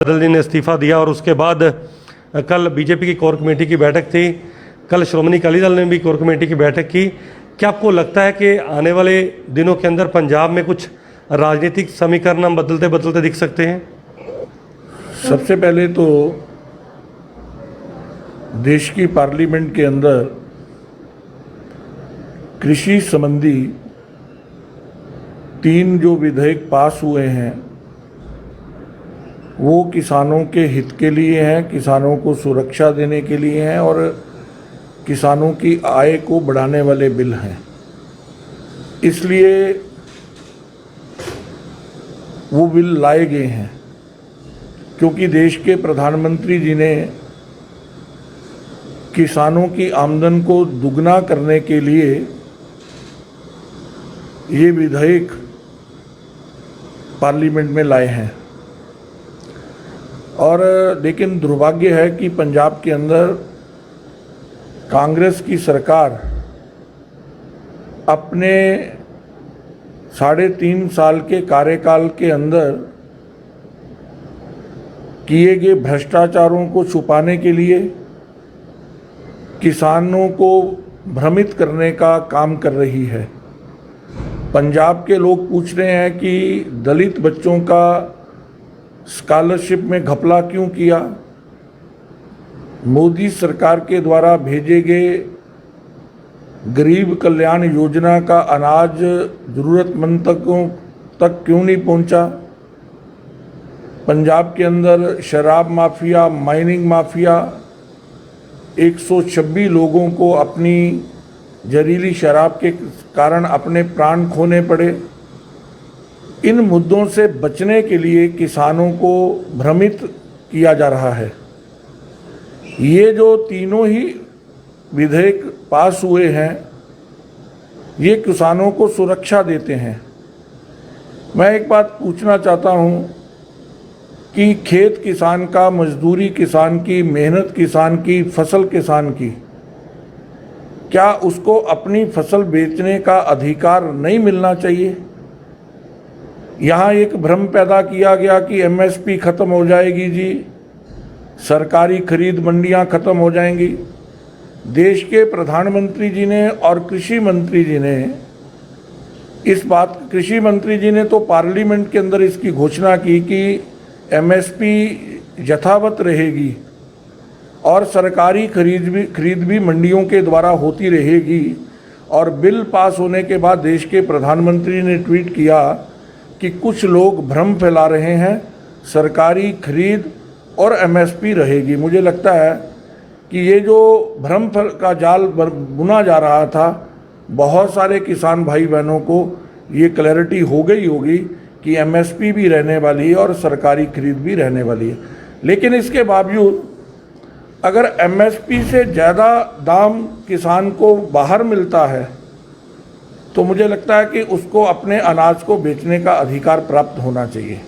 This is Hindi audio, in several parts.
बादल जी ने इस्तीफ़ा दिया और उसके बाद कल बीजेपी की कोर कमेटी की बैठक थी, कल श्रोमणी अकाली दल ने भी कोर कमेटी की बैठक की। क्या आपको लगता है कि आने वाले दिनों के अंदर पंजाब में कुछ राजनीतिक समीकरण हम बदलते बदलते दिख सकते हैं? सबसे पहले तो देश की पार्लियामेंट के अंदर कृषि संबंधी 3 जो विधेयक पास हुए हैं वो किसानों के हित के लिए हैं, किसानों को सुरक्षा देने के लिए हैं और किसानों की आय को बढ़ाने वाले बिल हैं। इसलिए वो बिल लाए गए हैं क्योंकि देश के प्रधानमंत्री जी ने किसानों की आमदन को दुगना करने के लिए ये विधेयक पार्लियामेंट में लाए हैं। और लेकिन दुर्भाग्य है कि पंजाब के अंदर कांग्रेस की सरकार अपने 3.5 साल के कार्यकाल के अंदर किए गए भ्रष्टाचारों को छुपाने के लिए किसानों को भ्रमित करने का काम कर रही है। पंजाब के लोग पूछ रहे हैं कि दलित बच्चों का स्कॉलरशिप में घपला क्यों किया? मोदी सरकार के द्वारा भेजे गए गरीब कल्याण योजना का अनाज ज़रूरतमंद तक क्यों नहीं पहुंचा? पंजाब के अंदर शराब माफिया, माइनिंग माफिया, 126 लोगों को अपनी जहरीली शराब के कारण अपने प्राण खोने पड़े। इन मुद्दों से बचने के लिए किसानों को भ्रमित किया जा रहा है। ये जो तीनों ही विधेयक पास हुए हैं ये किसानों को सुरक्षा देते हैं। मैं एक बात पूछना चाहता हूँ कि खेत किसान का, मजदूरी किसान की, मेहनत किसान की, फसल किसान की, क्या उसको अपनी फसल बेचने का अधिकार नहीं मिलना चाहिए? यहाँ एक भ्रम पैदा किया गया कि एमएसपी ख़त्म हो जाएगी जी, सरकारी खरीद मंडियाँ ख़त्म हो जाएंगी। देश के प्रधानमंत्री जी ने और कृषि मंत्री जी ने कृषि मंत्री जी ने तो पार्लियामेंट के अंदर इसकी घोषणा की कि एमएसपी यथावत रहेगी और सरकारी खरीद भी मंडियों के द्वारा होती रहेगी। और बिल पास होने के बाद देश के प्रधानमंत्री ने ट्वीट किया कि कुछ लोग भ्रम फैला रहे हैं, सरकारी खरीद और एमएसपी रहेगी। मुझे लगता है कि ये जो भ्रम का जाल बुना जा रहा था, बहुत सारे किसान भाई बहनों को ये क्लैरिटी हो गई होगी कि एमएसपी भी रहने वाली है और सरकारी खरीद भी रहने वाली है। लेकिन इसके बावजूद अगर एमएसपी से ज़्यादा दाम किसान को बाहर मिलता है तो मुझे लगता है कि उसको अपने अनाज को बेचने का अधिकार प्राप्त होना चाहिए।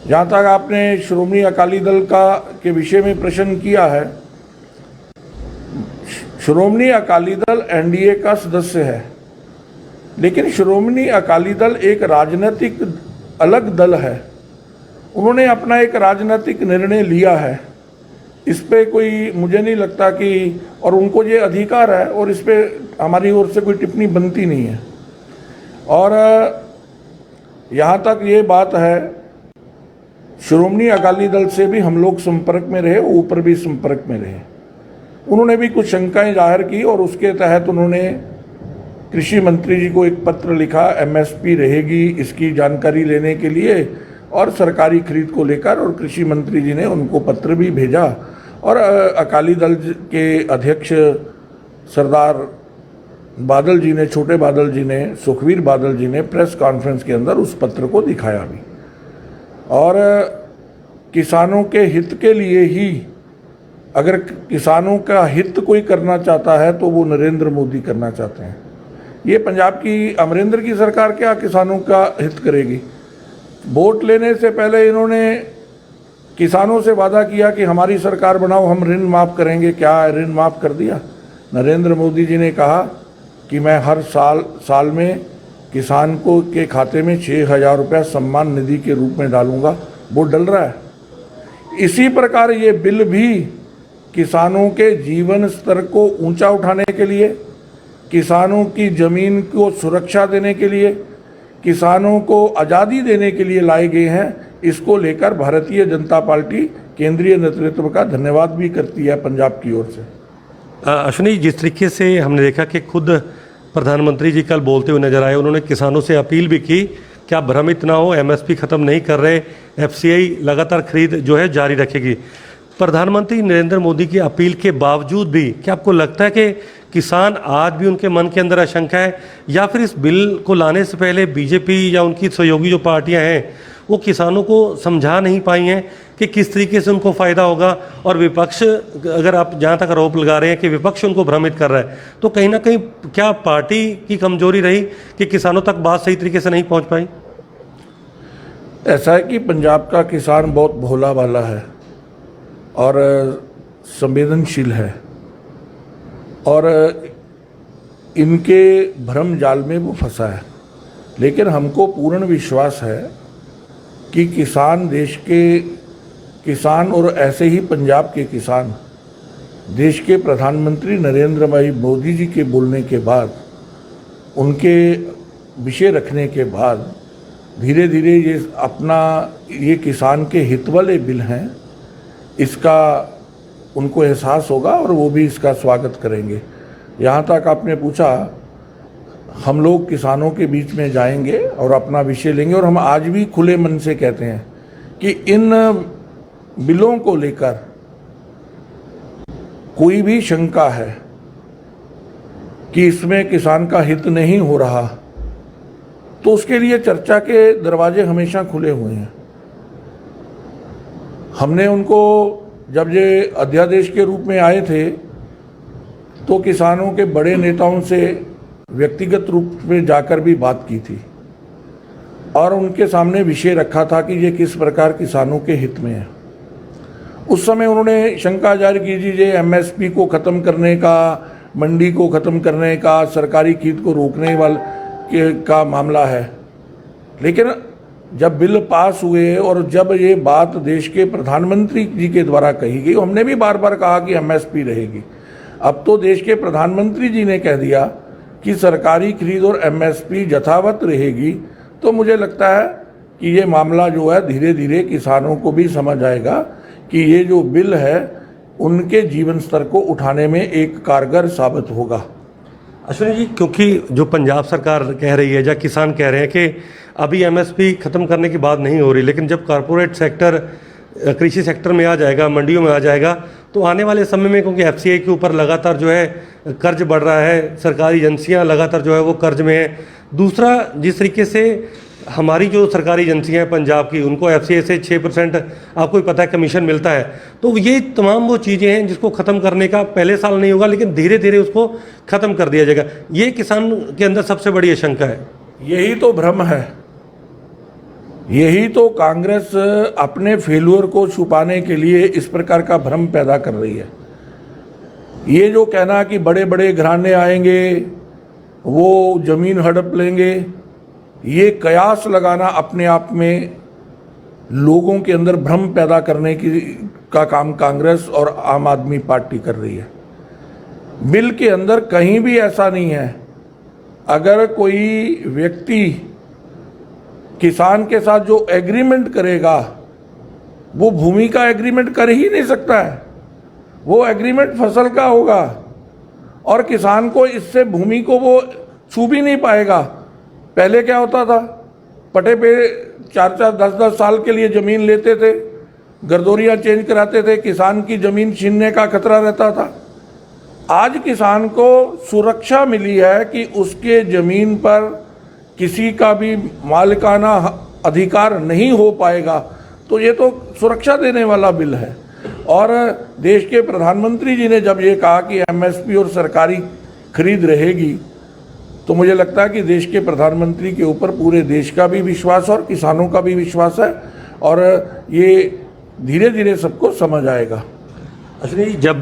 जहाँ तक आपने श्रोमणी अकाली दल के विषय में प्रश्न किया है, श्रोमणी अकाली दल एनडीए का सदस्य है, लेकिन श्रोमणी अकाली दल एक राजनीतिक अलग दल है। उन्होंने अपना एक राजनीतिक निर्णय लिया है, इस पे कोई मुझे नहीं लगता कि, और उनको ये अधिकार है और इस पे हमारी ओर से कोई टिप्पणी बनती नहीं है। और यहाँ तक ये बात है, श्रोमणी अकाली दल से भी हम लोग संपर्क में रहे, ऊपर भी संपर्क में रहे। उन्होंने भी कुछ शंकाएं जाहिर की और उसके तहत उन्होंने कृषि मंत्री जी को एक पत्र लिखा, एमएसपी रहेगी इसकी जानकारी लेने के लिए और सरकारी खरीद को लेकर, और कृषि मंत्री जी ने उनको पत्र भी भेजा और अकाली दल के अध्यक्ष सरदार बादल जी ने, छोटे बादल जी ने, सुखबीर बादल जी ने प्रेस कॉन्फ्रेंस के अंदर उस पत्र को दिखाया भी। और किसानों के हित के लिए ही, अगर किसानों का हित कोई करना चाहता है तो वो नरेंद्र मोदी करना चाहते हैं। ये पंजाब की अमरिंदर की सरकार क्या किसानों का हित करेगी? वोट लेने से पहले इन्होंने किसानों से वादा किया कि हमारी सरकार बनाओ, हम ऋण माफ़ करेंगे। क्या ऋण माफ़ कर दिया? नरेंद्र मोदी जी ने कहा कि मैं हर साल में किसान के खाते में 6,000 रुपया सम्मान निधि के रूप में डालूंगा। वो डल रहा है। इसी प्रकार ये बिल भी किसानों के जीवन स्तर को ऊंचा उठाने के लिए, किसानों की जमीन को सुरक्षा देने के लिए, किसानों को आज़ादी देने के लिए लाए गए हैं। इसको लेकर भारतीय जनता पार्टी केंद्रीय नेतृत्व का धन्यवाद भी करती है पंजाब की ओर से। अश्विनी, जिस तरीके से हमने देखा कि खुद प्रधानमंत्री जी कल बोलते हुए नजर आए, उन्होंने किसानों से अपील भी की कि आप भ्रमित ना हो, एमएसपी ख़त्म नहीं कर रहे, एफसीआई लगातार खरीद जो है जारी रखेगी। प्रधानमंत्री नरेंद्र मोदी की अपील के बावजूद भी क्या आपको लगता है कि किसान आज भी उनके मन के अंदर आशंका है, या फिर इस बिल को लाने से पहले बीजेपी या उनकी सहयोगी जो पार्टियां हैं वो किसानों को समझा नहीं पाई हैं कि किस तरीके से उनको फ़ायदा होगा, और विपक्ष, अगर आप जहाँ तक आरोप लगा रहे हैं कि विपक्ष उनको भ्रमित कर रहा है, तो कहीं ना कहीं क्या पार्टी की कमजोरी रही कि किसानों तक बात सही तरीके से नहीं पहुँच पाई? ऐसा है कि पंजाब का किसान बहुत भोला वाला है और संवेदनशील है, और इनके भ्रम जाल में वो फंसा है। लेकिन हमको पूर्ण विश्वास है कि किसान, देश के किसान और ऐसे ही पंजाब के किसान देश के प्रधानमंत्री नरेंद्र भाई मोदी जी के बोलने के बाद, उनके विषय रखने के बाद धीरे धीरे ये किसान के हित वाले बिल हैं, इसका उनको एहसास होगा और वो भी इसका स्वागत करेंगे। यहाँ तक आपने पूछा, हम लोग किसानों के बीच में जाएंगे और अपना विषय लेंगे, और हम आज भी खुले मन से कहते हैं कि इन बिलों को लेकर कोई भी शंका है कि इसमें किसान का हित नहीं हो रहा, तो उसके लिए चर्चा के दरवाजे हमेशा खुले हुए हैं। हमने उनको, जब ये अध्यादेश के रूप में आए थे, तो किसानों के बड़े नेताओं से व्यक्तिगत रूप में जाकर भी बात की थी और उनके सामने विषय रखा था कि ये किस प्रकार किसानों के हित में है। उस समय उन्होंने शंका जाहिर की थी, ये एमएसपी को ख़त्म करने का, मंडी को ख़त्म करने का, सरकारी खरीद को रोकने वाले का मामला है। लेकिन जब बिल पास हुए और जब ये बात देश के प्रधानमंत्री जी के द्वारा कही गई, हमने भी बार बार कहा कि एमएसपी रहेगी। अब तो देश के प्रधानमंत्री जी ने कह दिया कि सरकारी खरीद और एमएसपी यथावत रहेगी, तो मुझे लगता है कि ये मामला जो है धीरे धीरे किसानों को भी समझ आएगा कि ये जो बिल है उनके जीवन स्तर को उठाने में एक कारगर साबित होगा। अश्विनी जी, क्योंकि जो पंजाब सरकार कह रही है या किसान कह रहे हैं कि अभी एमएसपी ख़त्म करने की बात नहीं हो रही, लेकिन जब कॉरपोरेट सेक्टर कृषि सेक्टर में आ जाएगा, मंडियों में आ जाएगा, तो आने वाले समय में, क्योंकि एफसीआई के ऊपर लगातार जो है कर्ज बढ़ रहा है, सरकारी एजेंसियां लगातार जो है वो कर्ज में है। दूसरा, जिस तरीके से हमारी जो सरकारी एजेंसियां हैं पंजाब की, उनको एफसीआई से 6% आपको ही पता है कमीशन मिलता है, तो ये तमाम वो चीज़ें हैं जिसको ख़त्म करने का पहले साल नहीं होगा, लेकिन धीरे धीरे उसको ख़त्म कर दिया जाएगा। ये किसान के अंदर सबसे बड़ी आशंका है। यही तो भ्रम है, यही तो कांग्रेस अपने फेल्योर को छुपाने के लिए इस प्रकार का भ्रम पैदा कर रही है। ये जो कहना कि बड़े बड़े घराने आएंगे, वो जमीन हड़प लेंगे, ये कयास लगाना अपने आप में लोगों के अंदर भ्रम पैदा करने का काम कांग्रेस और आम आदमी पार्टी कर रही है। बिल के अंदर कहीं भी ऐसा नहीं है, अगर कोई व्यक्ति किसान के साथ जो एग्रीमेंट करेगा वो भूमि का एग्रीमेंट कर ही नहीं सकता है, वो एग्रीमेंट फसल का होगा और किसान को इससे भूमि को वो छू भी नहीं पाएगा। पहले क्या होता था, पटे पे 4-4, 10-10 साल के लिए ज़मीन लेते थे, गर्दोरियाँ चेंज कराते थे, किसान की ज़मीन छीनने का खतरा रहता था। आज किसान को सुरक्षा मिली है कि उसके ज़मीन पर किसी का भी मालिकाना अधिकार नहीं हो पाएगा, तो ये तो सुरक्षा देने वाला बिल है। और देश के प्रधानमंत्री जी ने जब ये कहा कि एमएसपी और सरकारी खरीद रहेगी, तो मुझे लगता है कि देश के प्रधानमंत्री के ऊपर पूरे देश का भी विश्वास और किसानों का भी विश्वास है, और ये धीरे धीरे सबको समझ आएगा। अश्विनी, जब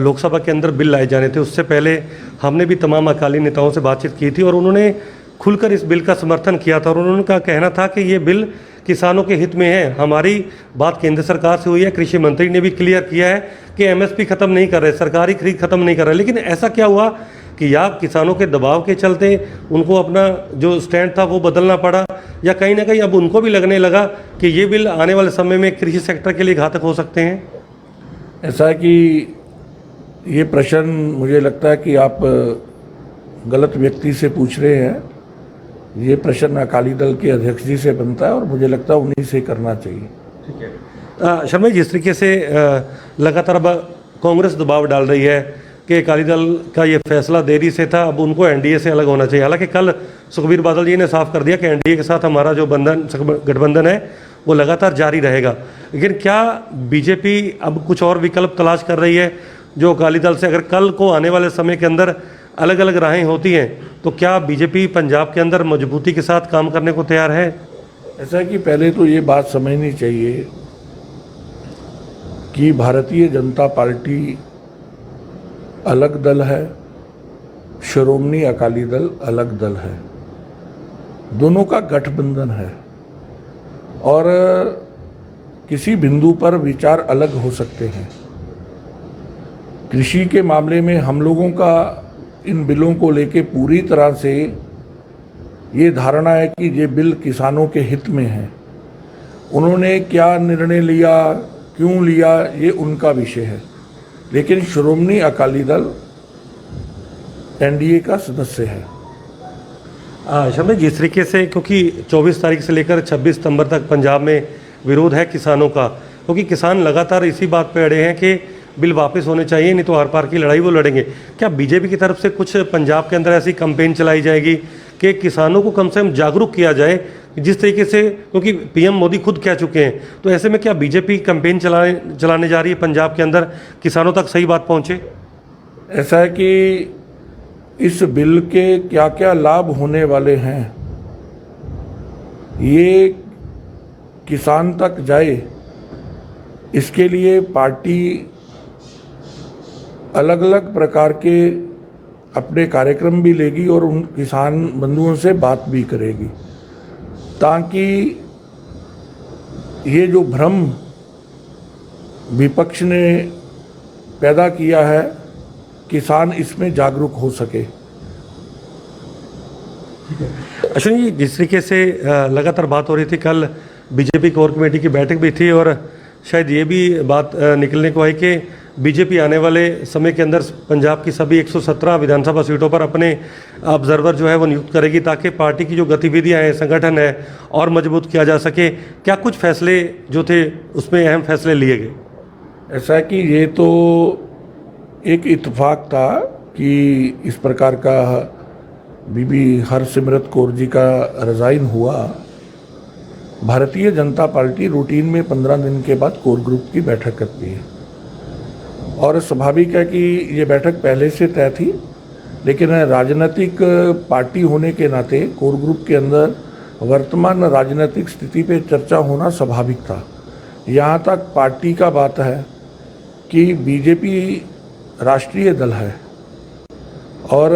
लोकसभा के अंदर बिल लाए जाने थे उससे पहले हमने भी तमाम अकाली नेताओं से बातचीत की थी और उन्होंने खुलकर इस बिल का समर्थन किया था, और उन्होंने का कहना था कि ये बिल किसानों के हित में है। हमारी बात केंद्र सरकार से हुई है, कृषि मंत्री ने भी क्लियर किया है कि एमएसपी खत्म नहीं कर रहे, सरकारी खरीद खत्म नहीं कर रहे। लेकिन ऐसा क्या हुआ कि या किसानों के दबाव के चलते उनको अपना जो स्टैंड था वो बदलना पड़ा, या कहीं ना कहीं अब उनको भी लगने लगा कि ये बिल आने वाले समय में कृषि सेक्टर के लिए घातक हो सकते हैं? ऐसा है कि ये प्रश्न मुझे लगता है कि आप गलत व्यक्ति से पूछ रहे हैं। ये प्रश्न अकाली दल के अध्यक्ष जी से बनता है और मुझे लगता है उन्हीं से करना चाहिए। ठीक है शर्मा जी, जिस तरीके से लगातार अब कांग्रेस दबाव डाल रही है कि अकाली दल का ये फैसला देरी से था, अब उनको एनडीए से अलग होना चाहिए। हालांकि कल सुखबीर बादल जी ने साफ कर दिया कि एनडीए के साथ हमारा जो गठबंधन है वो लगातार जारी रहेगा। लेकिन क्या बीजेपी अब कुछ और विकल्प तलाश कर रही है जो अकाली दल से, अगर कल को आने वाले समय के अंदर अलग अलग राहें होती हैं तो क्या बीजेपी पंजाब के अंदर मजबूती के साथ काम करने को तैयार है? ऐसा है कि पहले तो ये बात समझनी चाहिए कि भारतीय जनता पार्टी अलग दल है, श्रोमणी अकाली दल अलग दल है, दोनों का गठबंधन है और किसी बिंदु पर विचार अलग हो सकते हैं। कृषि के मामले में हम लोगों का इन बिलों को लेके पूरी तरह से ये धारणा है कि ये बिल किसानों के हित में है। उन्होंने क्या निर्णय लिया, क्यों लिया, ये उनका विषय है। लेकिन श्रोमणी अकाली दल एनडीए का सदस्य है। शर्मा, जिस तरीके से क्योंकि 24 तारीख से लेकर 26 सितंबर तक पंजाब में विरोध है किसानों का, क्योंकि किसान लगातार इसी बात पे अड़े हैं कि बिल वापस होने चाहिए, नहीं तो आर पार की लड़ाई वो लड़ेंगे। क्या बीजेपी की तरफ से कुछ पंजाब के अंदर ऐसी कैंपेन चलाई जाएगी कि किसानों को कम से कम जागरूक किया जाए, जिस तरीके से, क्योंकि पीएम मोदी खुद कह चुके हैं, तो ऐसे में क्या बीजेपी कैंपेन चलाने जा रही है पंजाब के अंदर, किसानों तक सही बात पहुंचे? ऐसा है कि इस बिल के क्या क्या लाभ होने वाले हैं ये किसान तक जाए, इसके लिए पार्टी अलग अलग प्रकार के अपने कार्यक्रम भी लेगी और उन किसान बंधुओं से बात भी करेगी, ताकि ये जो भ्रम विपक्ष ने पैदा किया है, किसान इसमें जागरूक हो सके। अश्विनी जी, जिस तरीके से लगातार बात हो रही थी, कल बीजेपी कोर कमेटी की बैठक भी थी और शायद ये भी बात निकलने को आई कि बीजेपी आने वाले समय के अंदर पंजाब की सभी 117 विधानसभा सीटों पर अपने ऑब्जर्वर जो है वो नियुक्त करेगी, ताकि पार्टी की जो गतिविधियां हैं, संगठन है, और मजबूत किया जा सके। क्या कुछ फैसले जो थे उसमें अहम फैसले लिए गए? ऐसा है कि ये तो एक इत्तेफाक था कि इस प्रकार का बीबी हरसिमरत कौर जी का रिज़ाइन हुआ। भारतीय जनता पार्टी रूटीन में 15 दिन के बाद कोर ग्रुप की बैठक करती है और स्वाभाविक है कि ये बैठक पहले से तय थी, लेकिन राजनीतिक पार्टी होने के नाते कोर ग्रुप के अंदर वर्तमान राजनीतिक स्थिति पे चर्चा होना स्वाभाविक था। यहाँ तक पार्टी का बात है कि बीजेपी राष्ट्रीय दल है और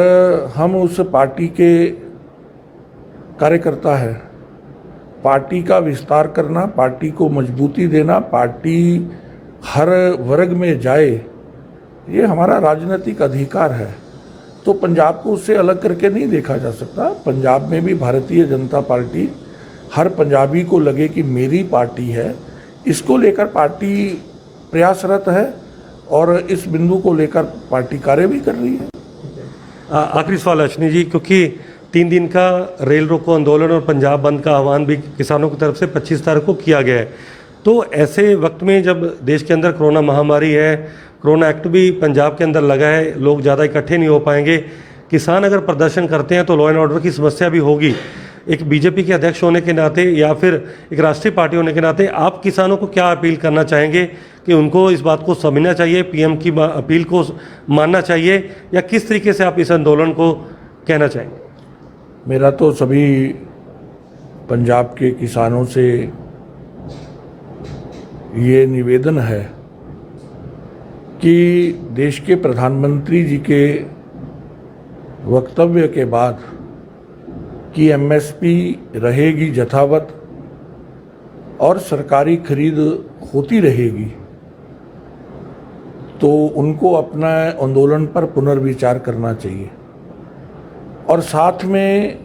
हम उस पार्टी के कार्यकर्ता है। पार्टी का विस्तार करना, पार्टी को मजबूती देना, पार्टी हर वर्ग में जाए, ये हमारा राजनीतिक अधिकार है। तो पंजाब को उससे अलग करके नहीं देखा जा सकता। पंजाब में भी भारतीय जनता पार्टी हर पंजाबी को लगे कि मेरी पार्टी है, इसको लेकर पार्टी प्रयासरत है और इस बिंदु को लेकर पार्टी कार्य भी कर रही है। आखिरी सवाल अश्विनी जी, क्योंकि 3 दिन का रेल रोको आंदोलन और पंजाब बंद का आह्वान भी किसानों की तरफ से 25 तारीख को किया गया है, तो ऐसे वक्त में जब देश के अंदर कोरोना महामारी है, कोरोना एक्ट भी पंजाब के अंदर लगा है, लोग ज़्यादा इकट्ठे नहीं हो पाएंगे, किसान अगर प्रदर्शन करते हैं तो लॉ एंड ऑर्डर की समस्या भी होगी। एक बीजेपी के अध्यक्ष होने के नाते या फिर एक राष्ट्रीय पार्टी होने के नाते आप किसानों को क्या अपील करना चाहेंगे कि उनको इस बात को समझना चाहिए, पीएम की अपील को मानना चाहिए, या किस तरीके से आप इस आंदोलन को कहना चाहेंगे? मेरा तो सभी पंजाब के किसानों से ये निवेदन है कि देश के प्रधानमंत्री जी के वक्तव्य के बाद कि एमएसपी रहेगी यथावत और सरकारी खरीद होती रहेगी तो उनको अपना आंदोलन पर पुनर्विचार करना चाहिए। और साथ में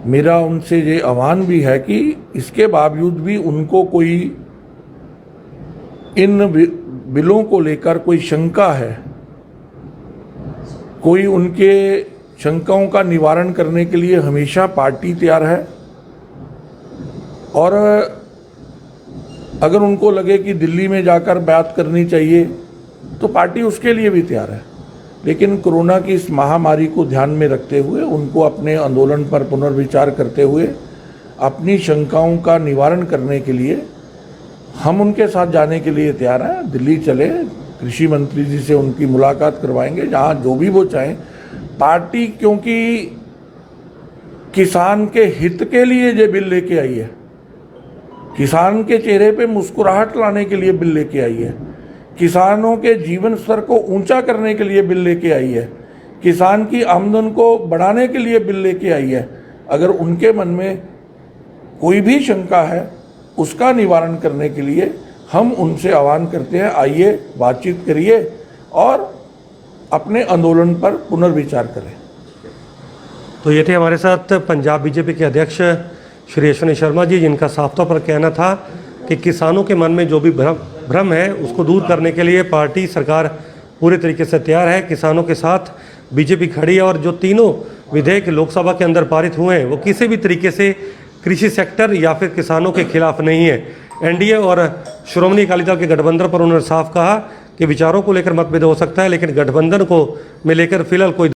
मेरा उनसे ये आह्वान भी है कि इसके बावजूद भी उनको कोई इन बिलों को लेकर कोई शंका है, कोई उनके शंकाओं का निवारण करने के लिए हमेशा पार्टी तैयार है। और अगर उनको लगे कि दिल्ली में जाकर बात करनी चाहिए तो पार्टी उसके लिए भी तैयार है, लेकिन कोरोना की इस महामारी को ध्यान में रखते हुए उनको अपने आंदोलन पर पुनर्विचार करते हुए अपनी शंकाओं का निवारण करने के लिए हम उनके साथ जाने के लिए तैयार हैं। दिल्ली चले, कृषि मंत्री जी से उनकी मुलाकात करवाएंगे, जहां जो भी वो चाहें। पार्टी क्योंकि किसान के हित के लिए ये बिल लेके आई है, किसान के चेहरे पे मुस्कुराहट लाने के लिए बिल लेके आई है, किसानों के जीवन स्तर को ऊंचा करने के लिए बिल लेके आई है, किसान की आमदन को बढ़ाने के लिए बिल लेके आई है। अगर उनके मन में कोई भी शंका है उसका निवारण करने के लिए हम उनसे आह्वान करते हैं, आइए बातचीत करिए और अपने आंदोलन पर पुनर्विचार करें। तो ये थे हमारे साथ पंजाब बीजेपी के अध्यक्ष श्री अश्विनी शर्मा जी, जिनका साफ तौर पर कहना था कि किसानों के मन में जो भी भ्रम है उसको दूर करने के लिए पार्टी सरकार पूरे तरीके से तैयार है। किसानों के साथ बीजेपी खड़ी है और जो तीनों विधेयक लोकसभा के अंदर पारित हुए हैं वो किसी भी तरीके से कृषि सेक्टर या फिर किसानों के खिलाफ नहीं है। एनडीए और श्रोमणी अकाली दल के गठबंधन पर उन्होंने साफ कहा कि विचारों को लेकर मतभेद हो सकता है, लेकिन गठबंधन को में लेकर फिलहाल कोई